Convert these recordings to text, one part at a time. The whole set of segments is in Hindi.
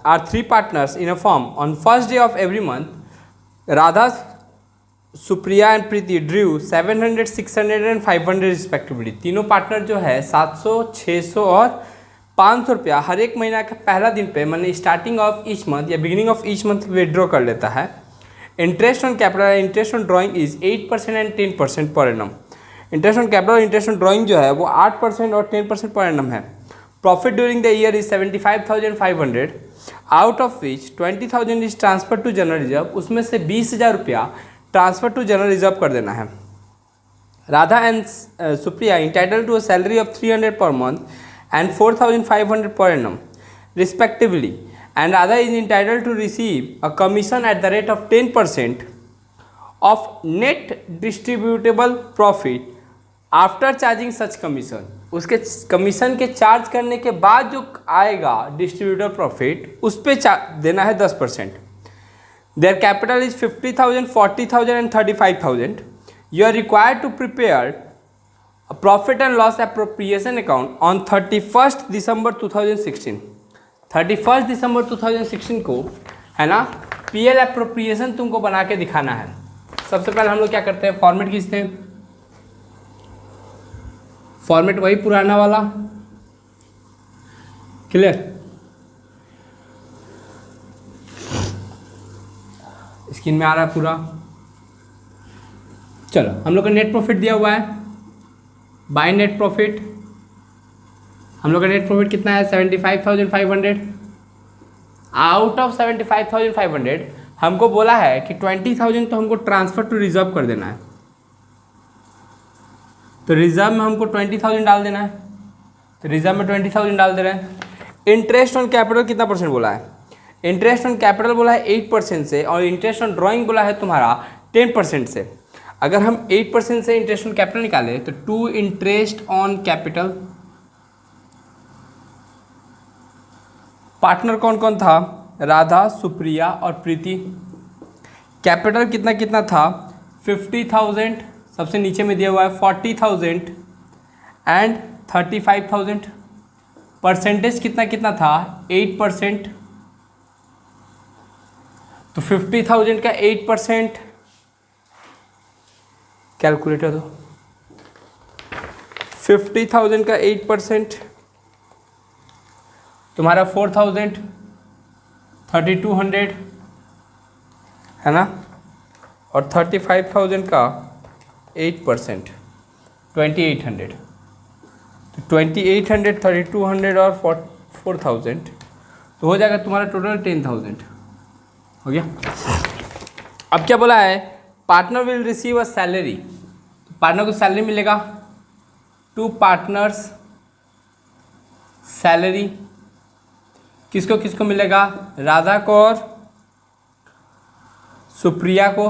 are three partners in a firm. On first day of every month, Radha, Supriya and Preeti Drew 700, 600 and 500 respectively. तीनों पार्टनर जो है 700, 600 और 500 रुपया हर एक महीना का पहला दिन पे मैंने स्टार्टिंग ऑफ ईच मंथ या beginning of each month withdraw कर लेता है। Interest on capital, interest on drawing is 8% and 10% per annum. Interest on capital, interest on drawing जो है वो 8% और 10% पर एनम है। Profit during the year is 75,500, out of which 20,000 is transfer to general reserve. उसमें से 20,000 रुपया ट्रांसफर टू जनरल रिजर्व कर देना है। Radha and Supriya entitle to a salary of 300 per month and 4,500 per annum respectively, and Radha is entitle to receive a commission at the rate of 10% of net distributable profit after charging such commission. उसके कमीशन के चार्ज करने के बाद जो आएगा डिस्ट्रीब्यूटर प्रॉफिट उस पर देना है 10%। Their capital is 50,000, 40,000 and 35,000. You are required to prepare a profit and loss appropriation account on 31st December 2016. 31st December 2016 को है ना PL appropriation तुमको बना के दिखाना है। सबसे पहले हम लोग क्या करते हैं, फॉर्मेट खींचते हैं। फॉर्मेट वही पुराना वाला, क्लियर। स्क्रीन में आ रहा है पूरा। चलो हम लोग का नेट प्रॉफिट दिया हुआ है, बाय नेट प्रॉफिट। हम लोग का नेट प्रॉफिट कितना है 75,500। आउट ऑफ 75,500 हमको बोला है कि 20,000 तो हमको ट्रांसफर टू रिजर्व कर देना है। तो रिजर्व में हमको 20,000 डाल देना है। तो रिजर्व में 20,000 डाल दे रहे हैं। इंटरेस्ट ऑन कैपिटल कितना परसेंट बोला है? इंटरेस्ट ऑन कैपिटल बोला है 8% से, और इंटरेस्ट ऑन ड्राइंग बोला है तुम्हारा 10% से। अगर हम 8% से इंटरेस्ट ऑन कैपिटल निकालें तो to interest on capital, partner कौन कौन था? राधा, सुप्रिया और प्रीति। कैपिटल कितना कितना था 50,000, सबसे नीचे में दिया हुआ है 40,000 एंड 35,000। परसेंटेज कितना कितना था 8%। तो 50,000 का 8%, कैलकुलेटर दो। 50,000 का 8% तुम्हारा 4,000, 3,200 है ना, और 35,000 का 8% 2,800। तो 2,800, 3,200 और 4,000 तो हो जाएगा तुम्हारा टोटल 10,000 हो गया। अब क्या बोला है? Partner will receive a salary. Partner को सैलरी मिलेगा। टू पार्टनर्स सैलरी किसको किसको मिलेगा? राधा को और सुप्रिया को।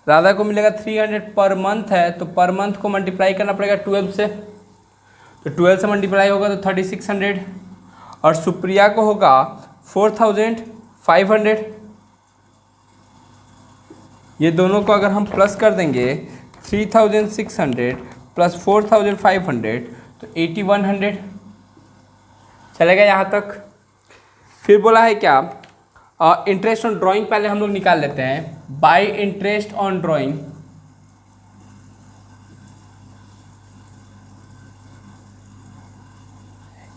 राधा को मिलेगा 300 पर मंथ है, तो पर मंथ को मल्टीप्लाई करना पड़ेगा 12 से। तो 12 से मल्टीप्लाई होगा तो 3,600, और सुप्रिया को होगा 4,500। ये दोनों को अगर हम प्लस कर देंगे 3,600 प्लस 4,500 तो 8,100 चलेगा यहाँ तक। फिर बोला है क्या? इंटरेस्ट ऑन ड्राइंग पहले हम लोग निकाल लेते हैं। Bye interest on drawing,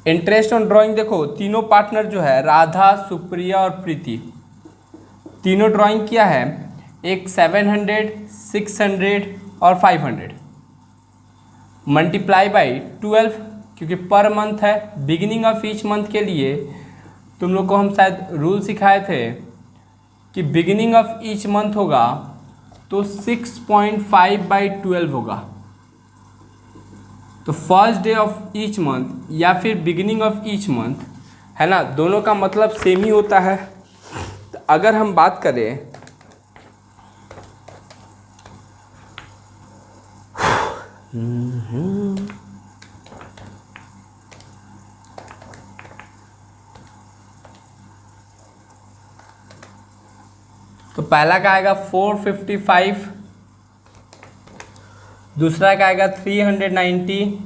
interest on drawing देखो तीनों पार्टनर जो है राधा, सुप्रिया और प्रीति, तीनों ड्राइंग किया है। एक 700, 600 और 500 मल्टीप्लाई बाई 12, क्योंकि पर मंथ है। बिगिनिंग ऑफ ईच मंथ के लिए तुम लोग को हम शायद रूल सिखाए थे कि बिगिनिंग ऑफ ईच मंथ होगा तो 6.5/12 होगा। तो first day of each month या फिर बिगिनिंग ऑफ ईच मंथ है ना, दोनों का मतलब सेम ही होता है। तो अगर हम बात करें तो पहला का आएगा 455, दूसरा का आएगा 390,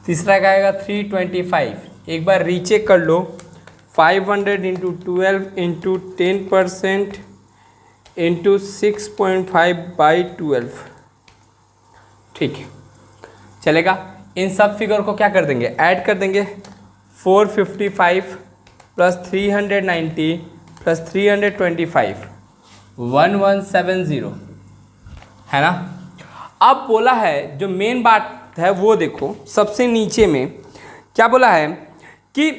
तीसरा का आएगा 325। एक बार रीचेक कर लो 500 इंटू 12 इंटू 10% इंटू 6.5 बाई 12। ठीक है, चलेगा। इन सब फिगर को क्या कर देंगे, ऐड कर देंगे। 455 प्लस 390 प्लस 325 1170 है ना। अब बोला है जो मेन बात है वो देखो, सबसे नीचे में क्या बोला है कि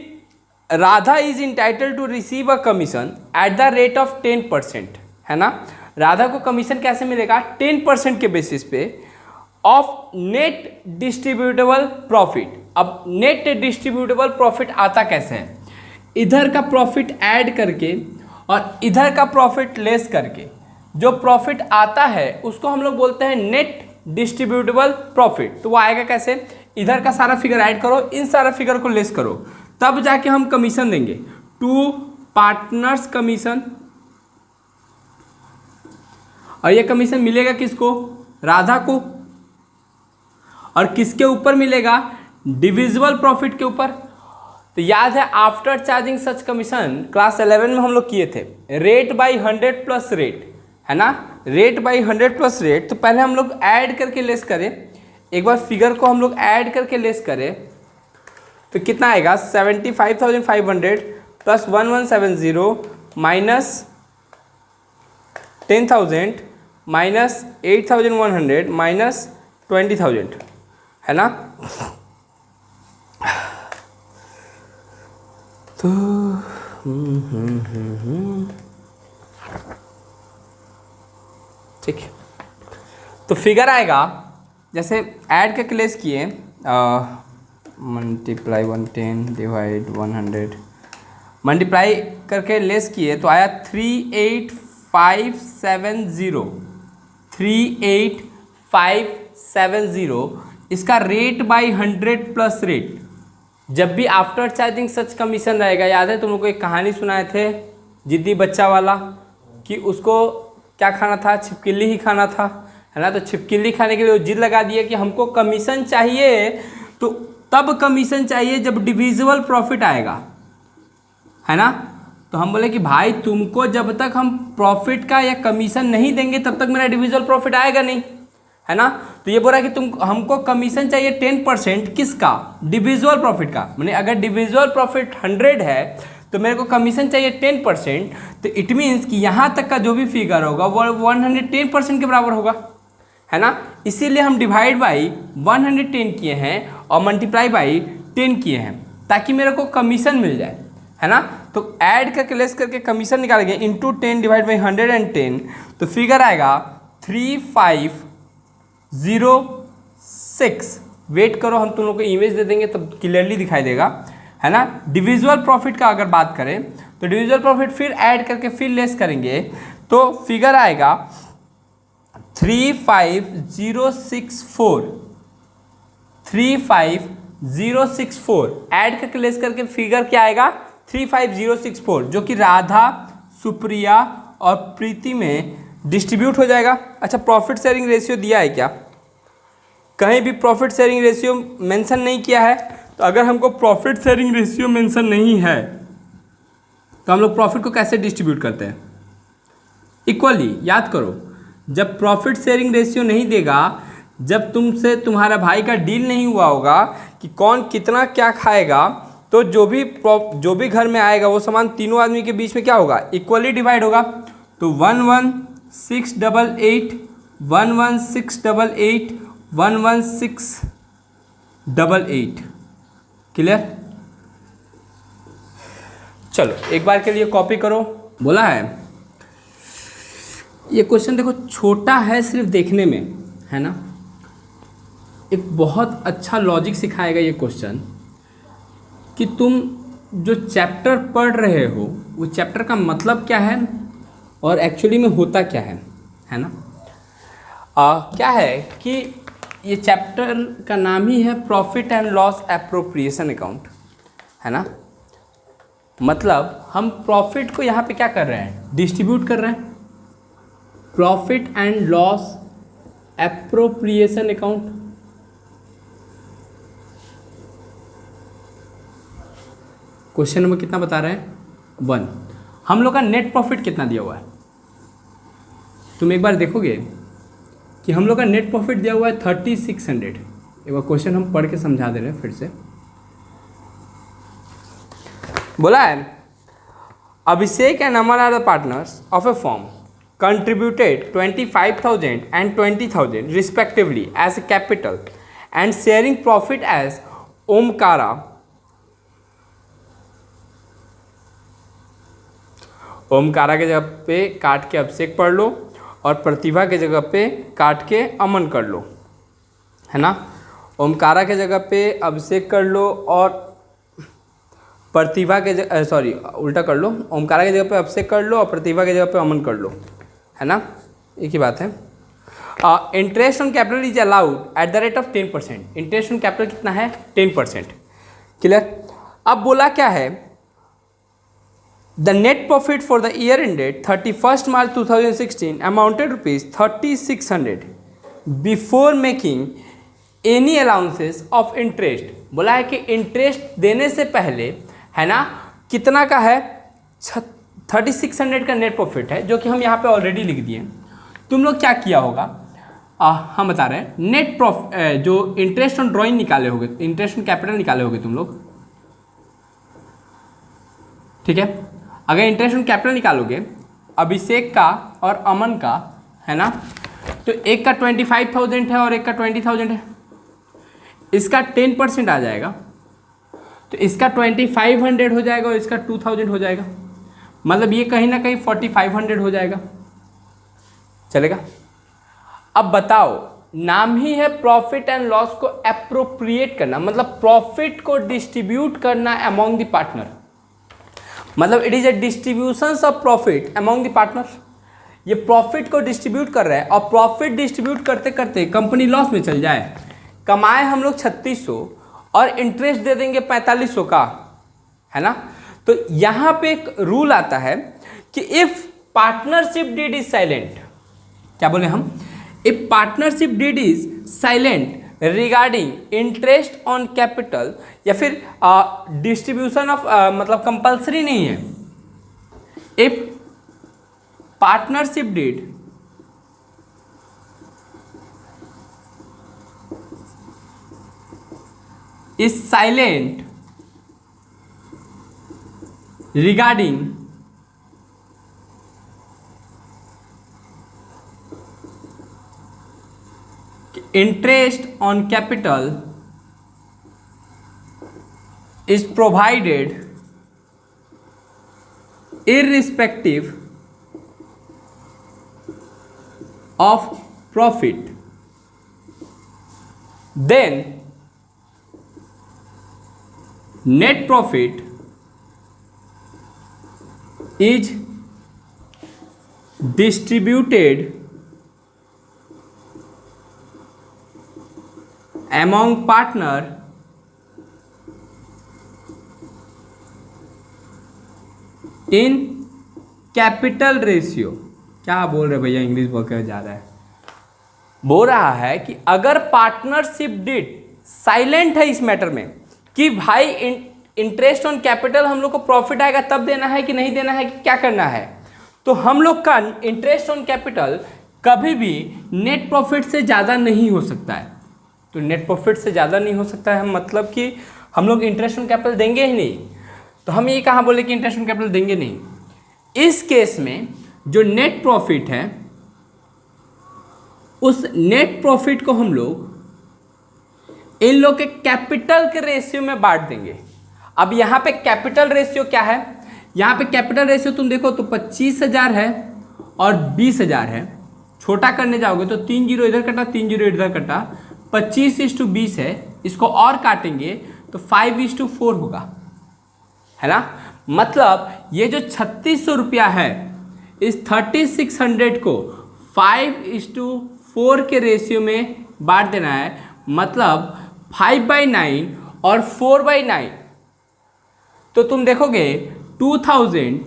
Radha is entitle to receive a commission at the rate of 10%, है ना। राधा को कमीशन कैसे मिलेगा, 10% के बेसिस पे ऑफ नेट डिस्ट्रीब्यूटेबल प्रॉफिट। अब नेट डिस्ट्रीब्यूटेबल प्रॉफिट आता कैसे है, इधर का प्रॉफिट ऐड करके और इधर का प्रॉफिट लेस करके जो प्रॉफिट आता है उसको हम लोग बोलते हैं नेट डिस्ट्रीब्यूटेबल प्रॉफिट। तो वो आएगा कैसे, इधर का सारा फिगर ऐड करो, इन सारा फिगर को लेस करो, तब जाके हम कमीशन देंगे। टू पार्टनर्स कमीशन, और ये कमीशन मिलेगा किसको, राधा को, और किसके ऊपर मिलेगा, डिविजिबल प्रॉफिट के ऊपर। तो याद है after charging such commission class 11 में हम लोग किए थे, रेट बाई 100 प्लस रेट, है ना, रेट बाई 100 प्लस रेट। तो पहले हम लोग ऐड करके लेस करें, एक बार फिगर को हम लोग ऐड करके लेस करें तो कितना आएगा, 75,500 प्लस 1170 माइनस 10,000 माइनस 8,100 माइनस 20,000, है ना। तो ठीक है, तो फिगर आएगा जैसे ऐड करके लेस किए, मल्टीप्लाई 110 डिवाइड 100, मल्टीप्लाई करके लेस किए तो आया 38570, 38570। इसका रेट बाई 100 प्लस रेट। जब भी आफ्टर चार्जिंग सच कमीशन रहेगा, याद है तुम लोग को एक कहानी सुनाए थे जिद्दी बच्चा वाला, कि उसको क्या खाना था, छिपकली ही खाना था, है ना। तो छिपकली खाने के लिए वो जिद लगा दिया कि हमको कमीशन चाहिए, तो तब कमीशन चाहिए जब डिविजिबल प्रॉफिट आएगा, है ना। तो हम बोले कि भाई तुमको जब तक हम प्रॉफिट का या कमीशन नहीं देंगे तब तक मेरा डिविजिबल प्रॉफिट आएगा नहीं, है ना। तो ये बोल रहा है कि तुम हमको कमीशन चाहिए 10% किसका, डिविजिबल प्रॉफिट का। मैंने अगर डिविजिबल प्रॉफिट 100 है तो मेरे को कमीशन चाहिए 10%, तो इट मीन्स कि यहाँ तक का जो भी फिगर होगा वो 110% के बराबर होगा, है ना। इसीलिए हम डिवाइड बाई 110 किए हैं और मल्टीप्लाई बाई 10 किए हैं ताकि मेरे को कमीशन मिल जाए, है ना। तो ऐड करके लेस करके कमीशन निकालेंगे, इंटू 10 डिवाइड बाई 110, तो फिगर आएगा 3506। वेट करो, हम तुम लोग को इमेज दे देंगे तब क्लियरली दिखाई देगा, है ना। डिविजिबल प्रॉफिट का अगर बात करें तो डिविजिबल प्रॉफिट फिर ऐड करके फिर लेस करेंगे तो फिगर आएगा 35064, 35064। ऐड करके लेस करके फिगर क्या आएगा, 35064, जो कि राधा, सुप्रिया और प्रीति में डिस्ट्रीब्यूट हो जाएगा। अच्छा, प्रॉफिट शेयरिंग रेशियो दिया है क्या, कहीं भी प्रॉफिट शेयरिंग रेशियो मेंशन नहीं किया है। तो अगर हमको प्रॉफिट शेयरिंग रेशियो मेंशन नहीं है तो हम लोग प्रॉफिट को कैसे डिस्ट्रीब्यूट करते हैं, इक्वली। याद करो, जब प्रॉफिट शेयरिंग रेशियो नहीं देगा, जब तुमसे तुम्हारा भाई का डील नहीं हुआ होगा कि कौन कितना क्या खाएगा, तो जो भी घर में आएगा वो सामान तीनों आदमी के बीच में क्या होगा, इक्वली डिवाइड होगा। तो 11688 11688 11688, क्लियर। चलो एक बार के लिए कॉपी करो। बोला है ये क्वेश्चन देखो, छोटा है सिर्फ देखने में, है ना। एक बहुत अच्छा लॉजिक सिखाएगा ये क्वेश्चन कि तुम जो चैप्टर पढ़ रहे हो वो चैप्टर का मतलब क्या है और एक्चुअली में होता क्या है ना। क्या है कि ये चैप्टर का नाम ही है profit and loss appropriation account, है ना। मतलब हम प्रॉफिट को यहाँ पे क्या कर रहे हैं, डिस्ट्रीब्यूट कर रहे हैं। Profit and loss appropriation account, question number कितना बता रहे हैं 1। हम लोग का नेट प्रॉफिट कितना दिया हुआ है, तुम एक बार देखोगे कि हम लोग का नेट प्रॉफिट दिया हुआ है 3600। एक बार क्वेश्चन हम पढ़ के समझा दे रहे हैं फिर से। बोला है Abhishek and Aman are the partners of a firm contributed 25,000 and 20,000 respectively as a capital and sharing profit as Omkara के जगह पे काट के अभिषेक पढ़ लो और प्रतिभा के जगह पे काट के अमन कर लो, है ना। ओमकारा के जगह पे अभिषेक कर लो और प्रतिभा के जगह सॉरी उल्टा कर लो, ओमकारा की जगह पे अभिषेक कर लो और प्रतिभा की जगह पे अमन कर लो, है ना, एक ही बात है। Interest on capital is allowed at the rate of 10%। Interest on capital कितना है 10%, क्लियर। अब बोला क्या है, the net profit for the year ended 31 March 2016 amounted ₹3600 before making any allowances of interest. बोला है कि इंटरेस्ट देने से पहले, है ना, कितना का है 3600 का नेट प्रॉफिट है, जो कि हम यहाँ पे ऑलरेडी लिख दिए। तुम लोग क्या किया होगा, हम बता रहे हैं नेट प्रॉफिट जो इंटरेस्ट ऑन ड्राइंग निकाले होगे, इंटरेस्ट ऑन कैपिटल निकाले होगे तुम लोग, ठीक है। अगर इंटरेस्ट ऑन कैपिटल निकालोगे अभिषेक का और अमन का, है ना, तो एक का 25,000 है और एक का 20,000 है, इसका 10% आ जाएगा, तो इसका 2500 हो जाएगा और इसका 2000 हो जाएगा, मतलब ये कहीं ना कहीं 4500 हो जाएगा, चलेगा। अब बताओ, नाम ही है प्रॉफिट एंड लॉस को एप्रोप्रिएट करना, मतलब प्रॉफिट को डिस्ट्रीब्यूट करना अमॉन्ग द पार्टनर, मतलब it is a distribution of profit among the partner. ये प्रॉफिट को डिस्ट्रीब्यूट कर रहा है और प्रॉफिट डिस्ट्रीब्यूट करते करते कंपनी लॉस में चल जाए, कमाए हम लोग 3600 और इंटरेस्ट दे देंगे 4500 का, है ना। तो यहाँ पे एक रूल आता है कि if partnership deed is silent, क्या बोले हम, if partnership deed is silent regarding interest on capital, या फिर डिस्ट्रीब्यूशन ऑफ मतलब कंपल्सरी नहीं है, if partnership deed is silent regarding interest on capital is provided irrespective of profit, then net profit is distributed among partner in capital ratio। क्या बोल रहे भैया, इंग्लिश बोल के जा रहा है, बोल रहा है कि अगर पार्टनरशिप डीड साइलेंट है इस मैटर में कि भाई इंटरेस्ट ऑन कैपिटल हम लोग को प्रॉफिट आएगा तब देना है कि नहीं देना है कि क्या करना है, तो हम लोग का इंटरेस्ट ऑन कैपिटल कभी भी नेट प्रॉफिट से ज़्यादा नहीं हो सकता है। तो नेट प्रॉफिट से ज़्यादा नहीं हो सकता है, मतलब कि हम लोग इंटरेस्ट ऑन कैपिटल देंगे ही नहीं। तो हम ये कहाँ बोले कि इंटरेस्ट ऑन कैपिटल देंगे नहीं। इस केस में जो नेट प्रॉफिट है, उस नेट प्रॉफिट को हम लोग इन लोग के कैपिटल के रेशियो में बांट देंगे। अब यहाँ पे कैपिटल रेशियो क्या है, यहाँ पे कैपिटल रेशियो तुम देखो तो 25,000 है और 20,000 है। छोटा करने जाओगे तो 3 0 इधर कटा, 3 0 इधर कटा, 25:20 है। इसको और काटेंगे तो 5:4 होगा, है ना। मतलब ये जो 3600 रुपया है, इस 3600 को 5:4 के रेशियो में बांट देना है, मतलब 5/9 और 4/9। तो तुम देखोगे 2000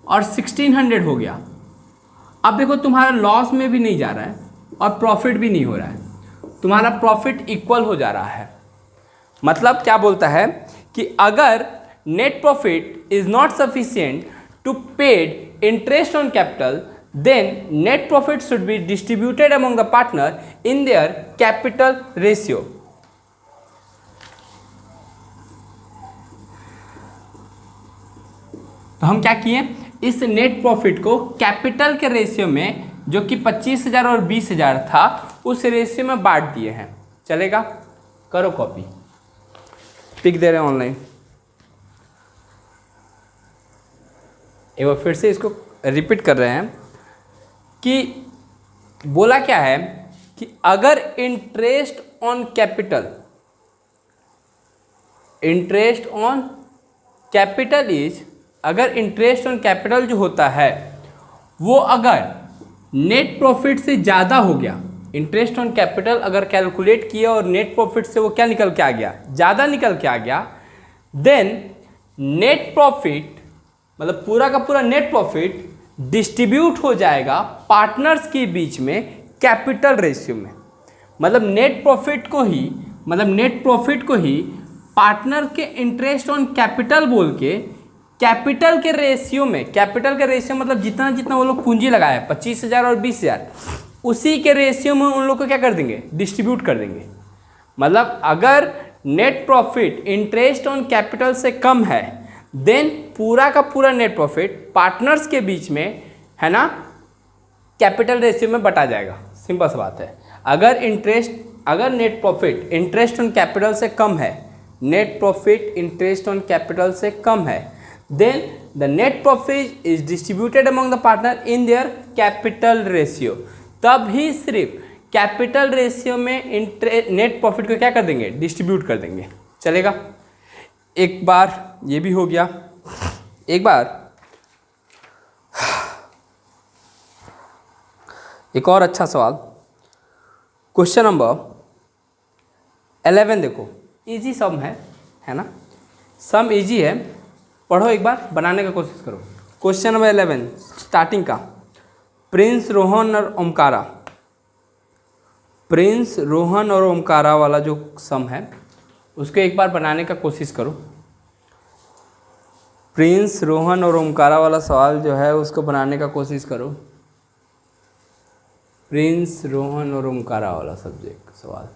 और 1600 हो गया। अब देखो तुम्हारा लॉस में भी नहीं जा रहा है और प्रॉफिट भी नहीं हो रहा है, तुम्हारा प्रॉफिट इक्वल हो जा रहा है। मतलब क्या बोलता है कि अगर net profit is not sufficient to paid interest on capital, then net profit should be distributed among the partner in their capital ratio. तो हम क्या किए, इस नेट प्रॉफिट को कैपिटल के रेशियो में जो कि 25,000 और 20,000 था उस रेशियो में बांट दिए हैं। चलेगा, करो कॉपी, पिक दे रहे हैं ऑनलाइन। एक बार फिर से इसको रिपीट कर रहे हैं कि बोला क्या है कि अगर interest on capital, interest on capital is, अगर इंटरेस्ट ऑन कैपिटल जो होता है वो अगर नेट प्रॉफिट से ज़्यादा हो गया, इंटरेस्ट ऑन कैपिटल अगर कैलकुलेट किया और नेट प्रॉफिट से वो क्या निकल के आ गया, ज़्यादा निकल के आ गया, देन नेट प्रॉफिट मतलब पूरा का पूरा नेट प्रॉफिट डिस्ट्रीब्यूट हो जाएगा पार्टनर्स के बीच में कैपिटल रेशियो में। मतलब नेट प्रॉफिट को ही पार्टनर के इंटरेस्ट ऑन कैपिटल बोल के कैपिटल के रेशियो में, कैपिटल के रेशियो मतलब जितना जितना वो लोग पूंजी लगाए 25,000 और 20,000 उसी के रेशियो में उन लोग को क्या कर देंगे, डिस्ट्रीब्यूट कर देंगे। मतलब अगर net profit interest on capital से कम है देन पूरा का पूरा नेट प्रॉफिट पार्टनर्स के बीच में, है ना, कैपिटल रेशियो में बटा जाएगा। सिंपल सा बात है। अगर net profit interest on capital से कम है, net profit interest on capital से कम है, then the net profit is distributed among the partner in their capital ratio। तब ही सिर्फ कैपिटल रेशियो में नेट प्रॉफिट को क्या कर देंगे, डिस्ट्रीब्यूट कर देंगे। चलेगा, एक बार ये भी हो गया। एक बार एक और अच्छा सवाल, क्वेश्चन नंबर 11 देखो, इजी सम है ना, सम इजी है, पढ़ो एक बार, बनाने का कोशिश करो। क्वेश्चन नंबर 11 स्टार्टिंग का, प्रिंस रोहन और ओमकारा, प्रिंस रोहन और ओमकारा वाला जो सम है उसको एक बार बनाने का कोशिश करो। प्रिंस रोहन और ओमकारा वाला सवाल जो है उसको बनाने का कोशिश करो। प्रिंस रोहन और ओमकारा वाला सब्जेक्ट सवाल,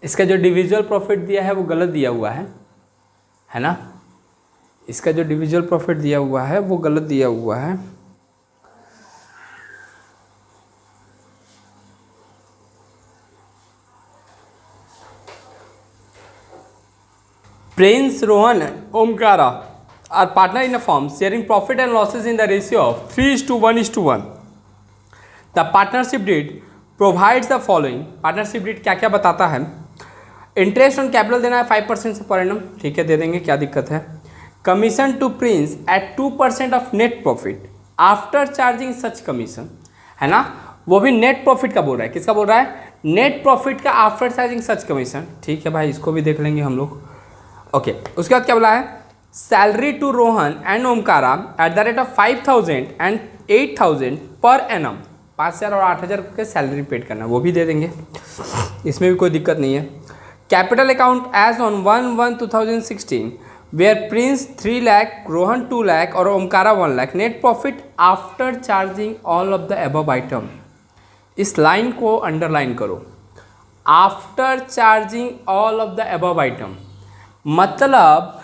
इसका जो डिविजुअल प्रॉफिट दिया है वो गलत दिया हुआ है ना, इसका जो डिविजुअल प्रॉफिट दिया हुआ है वो गलत दिया हुआ है। Prince, Rohan, Omkara are partner in a firm sharing profit and losses in the ratio of 3:1:1। The partnership deed provides the following। Partnership deed क्या क्या बताता है, इंटरेस्ट ऑन कैपिटल देना है 5% से पर एनम, ठीक है दे देंगे, क्या दिक्कत है। Commission to Prince at 2% of net profit after charging such commission, है ना, वो भी नेट प्रॉफिट का बोल रहा है, किसका बोल रहा है, नेट प्रॉफिट का आफ्टर चार्जिंग सच कमीशन, ठीक है भाई, इसको भी देख लेंगे हम लोग। ओके, उसके बाद क्या बोला है, salary to Rohan and Omkara at the rate of 5,000 and 8,000 per annum, 5,000 और 8,000 के सैलरी पेड करना, वो भी दे देंगे, इसमें भी कोई दिक्कत नहीं है। Capital account as on 1/1/2016 were Prince 3 lakh, Rohan 2 lakh और Omkara 1 lakh, net profit after charging all of the above item. इस लाइन को अंडरलाइन करो, after charging all of the above item, मतलब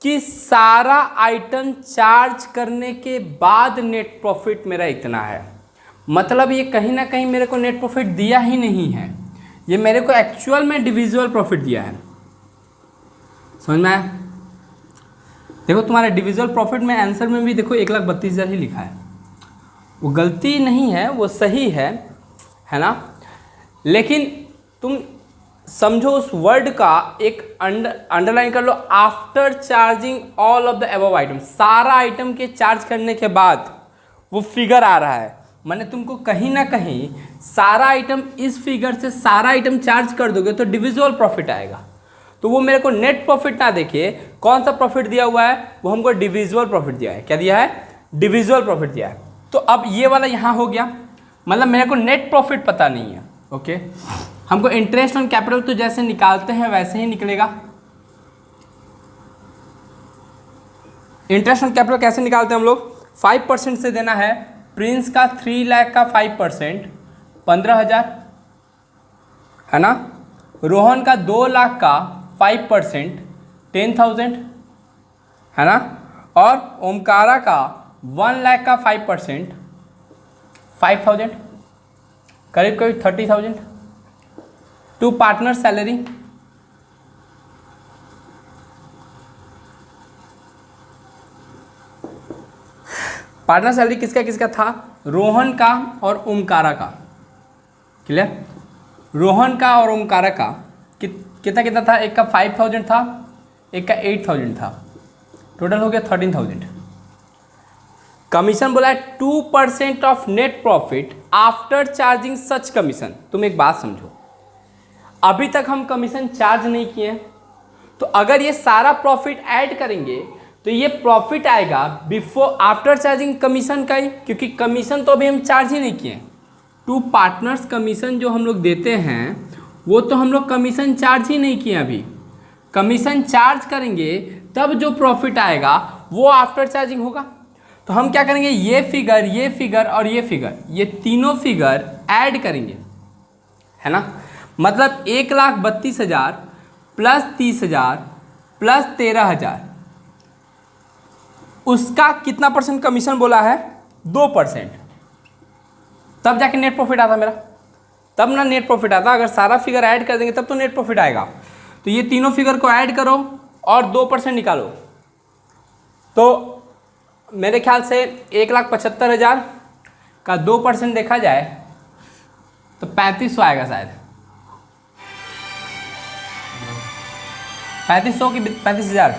कि सारा आइटम चार्ज करने के बाद नेट प्रॉफिट मेरा इतना है। मतलब ये कहीं ना कहीं मेरे को नेट प्रॉफिट दिया ही नहीं है, ये मेरे को एक्चुअल में डिविजुअल प्रॉफिट दिया है। समझ में आया? देखो तुम्हारे डिविजुअल प्रॉफिट में आंसर में भी देखो 1,32,000 ही लिखा है, वो गलती नहीं है, वो सही है ना, लेकिन तुम समझो उस वर्ड का एक अंडरलाइन कर लो, after charging all of the above item, सारा आइटम के चार्ज करने के बाद वो फिगर आ रहा है, मैंने तुमको कहीं ना कहीं सारा आइटम इस फिगर से सारा आइटम चार्ज कर दोगे तो डिविजिबल प्रॉफिट आएगा। तो वो मेरे को नेट प्रॉफिट ना देखिए, कौन सा प्रॉफिट दिया हुआ है, वो हमको डिविजिबल प्रॉफिट दिया है। क्या दिया है? डिविजिबल प्रॉफिट दिया है। तो अब ये वाला यहाँ हो गया, मतलब मेरे को नेट प्रॉफिट पता नहीं है। ओके, हमको इंटरेस्ट ऑन कैपिटल तो जैसे निकालते हैं वैसे ही निकलेगा। इंटरेस्ट ऑन कैपिटल कैसे निकालते हैं हम लोग? 5% से देना है। प्रिंस का 3 लाख का 5% 15,000 है ना। रोहन का 2 लाख का 5% 10,000 है ना। और ओमकारा का 1 लाख का 5% 5,000, करीब करीब 30,000। Two partner salary, partner salary किसका किसका था? रोहन का और ओमकारा का। क्लियर? रोहन का और ओमकारा का कितना कितना था? एक का 5,000 था, एक का 8,000 था, टोटल हो गया 13,000। कमीशन बोला है 2% of net profit after charging such commission. तुम एक बात समझो, अभी तक हम कमीशन चार्ज नहीं किए, तो अगर ये सारा प्रॉफिट ऐड करेंगे तो ये प्रॉफिट आएगा बिफोर आफ्टर चार्जिंग कमीशन का ही, क्योंकि कमीशन तो अभी हम चार्ज ही नहीं किए। टू पार्टनर्स कमीशन जो हम लोग देते हैं वो तो हम लोग कमीशन चार्ज ही नहीं किए अभी। कमीशन चार्ज करेंगे तब जो प्रॉफिट आएगा वो आफ्टर चार्जिंग होगा। तो हम क्या करेंगे, ये फिगर और ये फिगर, ये तीनों फिगर ऐड करेंगे, है ना। मतलब 1,32,000 प्लस 30,000 प्लस 13,000, उसका कितना परसेंट कमीशन बोला है? 2%। तब जाके नेट प्रॉफिट आता मेरा, तब ना नेट प्रॉफिट आता। अगर सारा फिगर ऐड कर देंगे तब तो नेट प्रॉफिट आएगा। तो ये तीनों फिगर को ऐड करो और 2% निकालो। तो मेरे ख्याल से 1,75,000 का 2% देखा जाए तो 3,500 आएगा शायद। 3,500 की 35,000।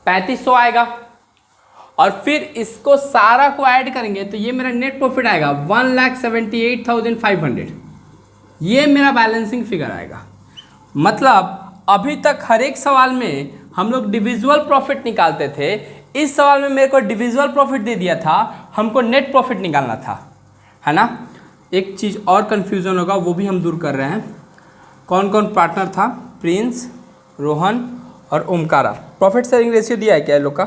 $3,500 आएगा और फिर इसको सारा को ऐड करेंगे तो ये मेरा नेट प्रॉफिट आएगा 1,78,500। ये मेरा बैलेंसिंग फिगर आएगा। मतलब अभी तक हर एक सवाल में हम लोग डिविजिबल प्रॉफिट निकालते थे, इस सवाल में मेरे को डिविजिबल प्रॉफिट दे दिया था, हमको नेट प्रॉफिट निकालना था, है ना। एक चीज़ और कन्फ्यूज़न होगा, वो भी हम दूर कर रहे हैं। कौन कौन पार्टनर था? प्रिंस, रोहन और ओमकारा। प्रॉफिट शेयरिंग रेशियो दिया है क्या लोग का?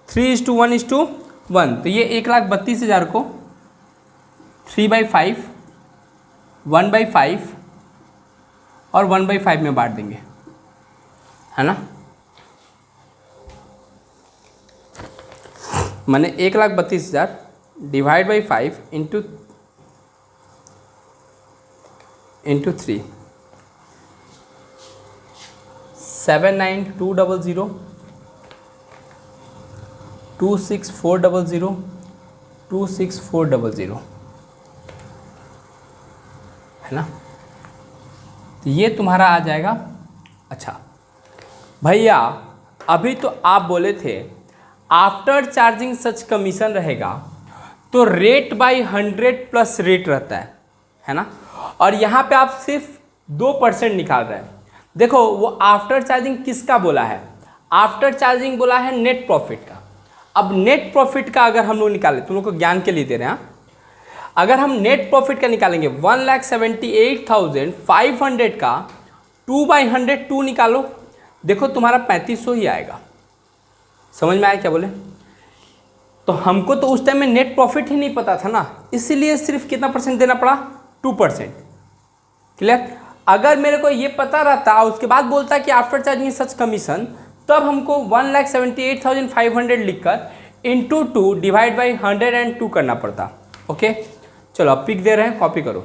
3:1:1। तो ये 1,32,000 को 3/5, 1/5 और 1/5 में बांट देंगे, है ना। मैंने 1,32,000 डिवाइड बाई 5 इंटू 3, 79200, 26400, 26400, है ना। तो ये तुम्हारा आ जाएगा। अच्छा भैया, अभी तो आप बोले थे आफ्टर चार्जिंग सच कमीशन रहेगा तो रेट बाई 100 प्लस रेट रहता है ना। और यहाँ पे आप सिर्फ 2% निकाल रहे हैं। देखो वो आफ्टर चार्जिंग किसका बोला है? आफ्टर चार्जिंग बोला है नेट प्रॉफिट का। अब नेट प्रॉफिट का अगर हम लोग निकालें, तुम लोग को ज्ञान के लिए दे रहे हैं, अगर हम नेट प्रॉफिट का निकालेंगे 1,78,500 का 2/100 2 निकालो, देखो तुम्हारा 3,500 ही आएगा। समझ में आया क्या बोले? तो हमको तो उस टाइम में नेट प्रॉफिट ही नहीं पता था ना, इसीलिए सिर्फ कितना परसेंट देना पड़ा? 2%। क्लियर? अगर मेरे को ये पता रहता उसके बाद बोलता कि आफ्टर चार्जिंग सच कमीशन, तब हमको 1,78,500 लिखकर इंटू 2 डिवाइड बाई 102 करना पड़ता। ओके, चलो अब पिक दे रहे हैं, कॉपी करो।